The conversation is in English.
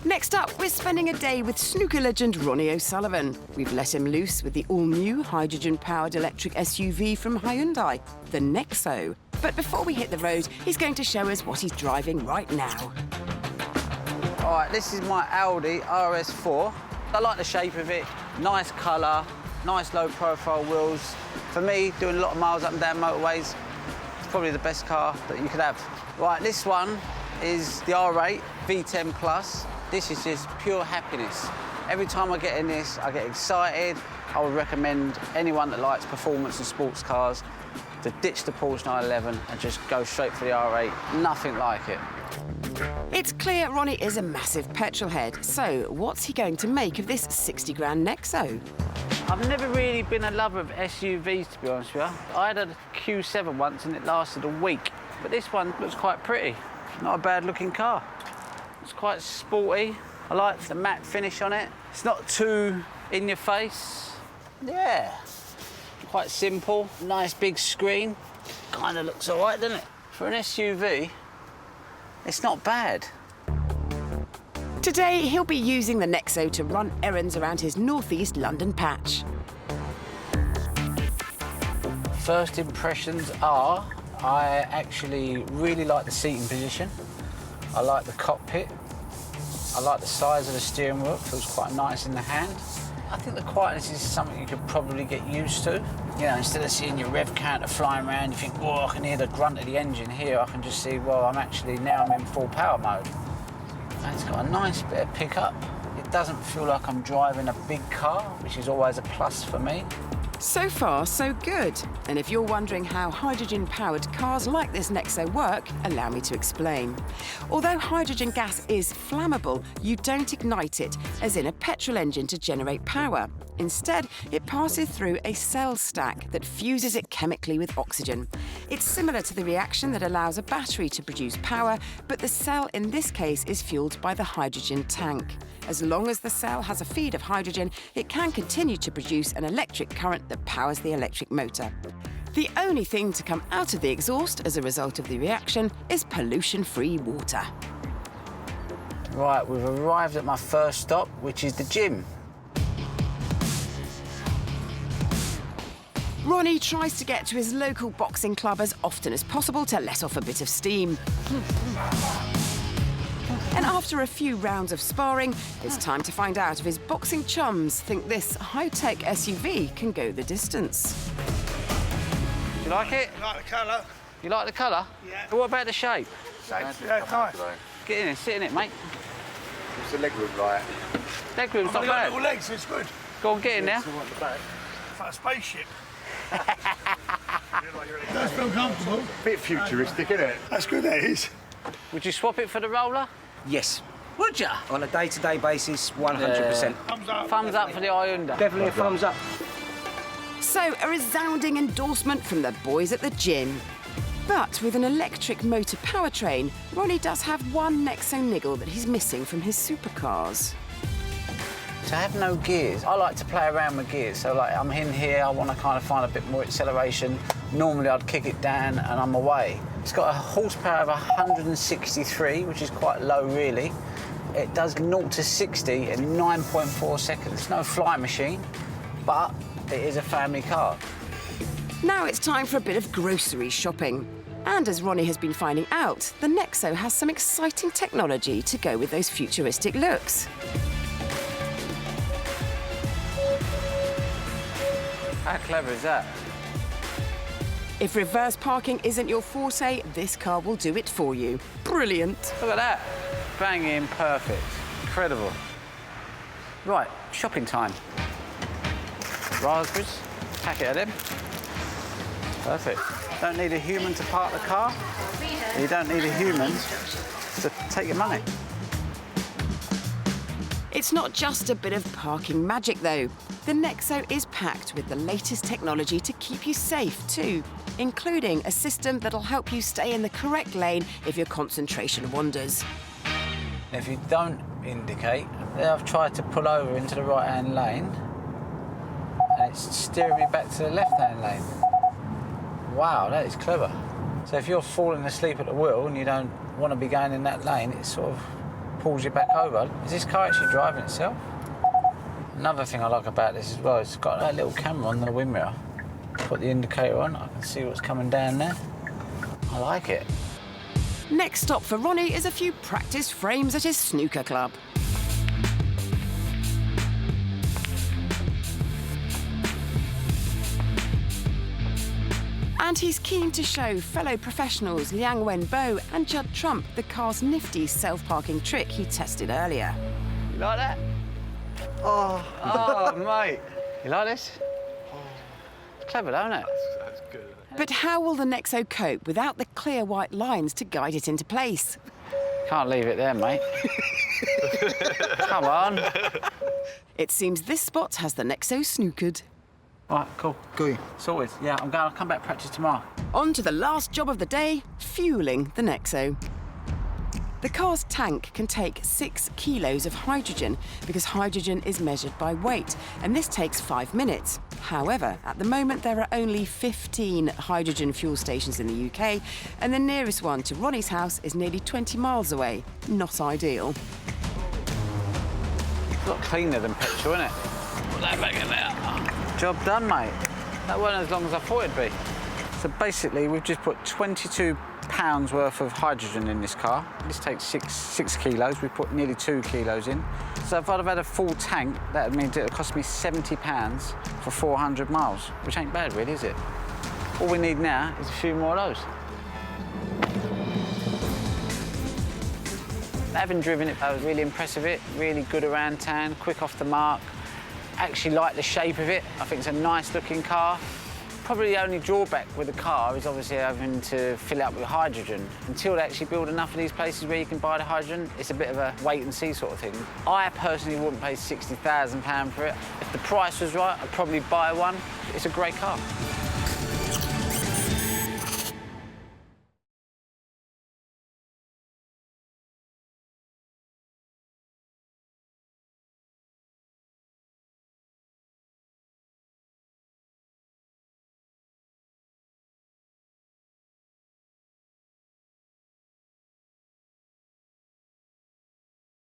Next up, we're spending a day with snooker legend Ronnie O'Sullivan. We've let him loose with the all-new hydrogen-powered electric SUV from Hyundai, the Nexo. But before we hit the road, he's going to show us what he's driving right now. All right, this is my Audi RS4. I like the shape of it, nice colour, nice low-profile wheels. For me, doing a lot of miles up and down motorways, it's probably the best car that you could have. Right, this one is the R8 V10 Plus. This is just pure happiness. Every time I get in this, I get excited. I would recommend anyone that likes performance and sports cars to ditch the Porsche 911 and just go straight for the R8. Nothing like it. It's clear Ronnie is a massive petrol head, so what's he going to make of this 60 grand Nexo? I've never really been a lover of SUVs, to be honest with you. I had a Q7 once and it lasted a week, but this one looks quite pretty. Not a bad looking car. It's quite sporty. I like the matte finish on it. It's not too in your face. Yeah, quite simple. Nice big screen. Kind of looks all right, doesn't it? For an SUV, it's not bad. Today, he'll be using the Nexo to run errands around his northeast London patch. First impressions are, I actually really like the seating position. I like the cockpit. I like the size of the steering wheel. It feels quite nice in the hand. I think the quietness is something you could probably get used to. You know, instead of seeing your rev counter flying around, you think, oh, I can hear the grunt of the engine. Here, I can just see, well, I'm in full power mode. And it's got a nice bit of pickup. It doesn't feel like I'm driving a big car, which is always a plus for me. So far, so good. And if you're wondering how hydrogen-powered cars like this Nexo work, allow me to explain. Although hydrogen gas is flammable, you don't ignite it, as in a petrol engine, to generate power. Instead, it passes through a cell stack that fuses it chemically with oxygen. It's similar to the reaction that allows a battery to produce power, but the cell in this case is fueled by the hydrogen tank. As long as the cell has a feed of hydrogen, it can continue to produce an electric current that powers the electric motor. The only thing to come out of the exhaust as a result of the reaction is pollution-free water. Right, we've arrived at my first stop, which is the gym. Ronnie tries to get to his local boxing club as often as possible to let off a bit of steam. And after a few rounds of sparring, it's time to find out if his boxing chums think this high-tech SUV can go the distance. You like it? I like the colour. You like the colour? Yeah. But what about the shape? Nice. Get in it, sit in it, mate. What's the leg room like? Leg room's not I've got bad. little legs, it's good. Go on, get in there. It's like a spaceship. It does feel comfortable. Bit futuristic, isn't it? That's good, that is. Would you swap it for the roller? Yes. Would you? On a day-to-day basis, 100%. Thumbs up. Thumbs up for the Hyundai. Definitely a thumbs up. So, a resounding endorsement from the boys at the gym. But with an electric motor powertrain, Ronnie does have one Nexo niggle that he's missing from his supercars. To have no gears, I like to play around with gears. So, like, I'm in here, I want to kind of find a bit more acceleration. Normally, I'd kick it down and I'm away. It's got a horsepower of 163, which is quite low, really. It does 0 to 60 in 9.4 seconds. It's no fly machine, but it is a family car. Now it's time for a bit of grocery shopping. And as Ronnie has been finding out, the Nexo has some exciting technology to go with those futuristic looks. How clever is that? If reverse parking isn't your forte, this car will do it for you. Brilliant. Look at that. Banging perfect. Incredible. Right, shopping time. Raspberries, packet of them. Perfect. Don't need a human to park the car. You don't need a human to take your money. It's not just a bit of parking magic, though. The Nexo is packed with the latest technology to keep you safe, too, including a system that'll help you stay in the correct lane if your concentration wanders. If you don't indicate, then I've tried to pull over into the right-hand lane, and it's steering me back to the left-hand lane. Wow, that is clever. So if you're falling asleep at the wheel and you don't want to be going in that lane, it sort of pulls it back over. Is this car actually driving itself? Another thing I like about this as well, it's got that little camera on the wind mirror. Put the indicator on, I can see what's coming down there. I like it. Next stop for Ronnie is a few practice frames at his snooker club. And he's keen to show fellow professionals Liang Wenbo and Judd Trump the car's nifty self-parking trick he tested earlier. You like that? Oh, mate. You like this? It's clever, don't it? That's good. But how will the Nexo cope without the clear white lines to guide it into place? Can't leave it there, mate. Come on. It seems this spot has the Nexo snookered. All right, cool. Good. Sorted. Yeah, I'll come back practice tomorrow. On to the last job of the day, fueling the Nexo. The car's tank can take 6 kilos of hydrogen because hydrogen is measured by weight, and this takes 5 minutes. However, at the moment there are only 15 hydrogen fuel stations in the UK, and the nearest one to Ronnie's house is nearly 20 miles away. Not ideal. It's a lot cleaner than petrol, isn't it? Put that back in there. Job done, mate. That wasn't as long as I thought it'd be. So basically, we've just put 22 pounds worth of hydrogen in this car. This takes 6 kilos. We put nearly 2 kilos in. So if I'd have had a full tank, that would mean it would cost me £70 for 400 miles, which ain't bad, really, is it? All we need now is a few more of those. Having driven it, I was really impressed with it. Really good around town, quick off the mark. Actually like the shape of it. I think it's a nice looking car. Probably the only drawback with the car is obviously having to fill it up with hydrogen. Until they actually build enough of these places where you can buy the hydrogen, it's a bit of a wait and see sort of thing. I personally wouldn't pay £60,000 for it. If the price was right, I'd probably buy one. It's a great car.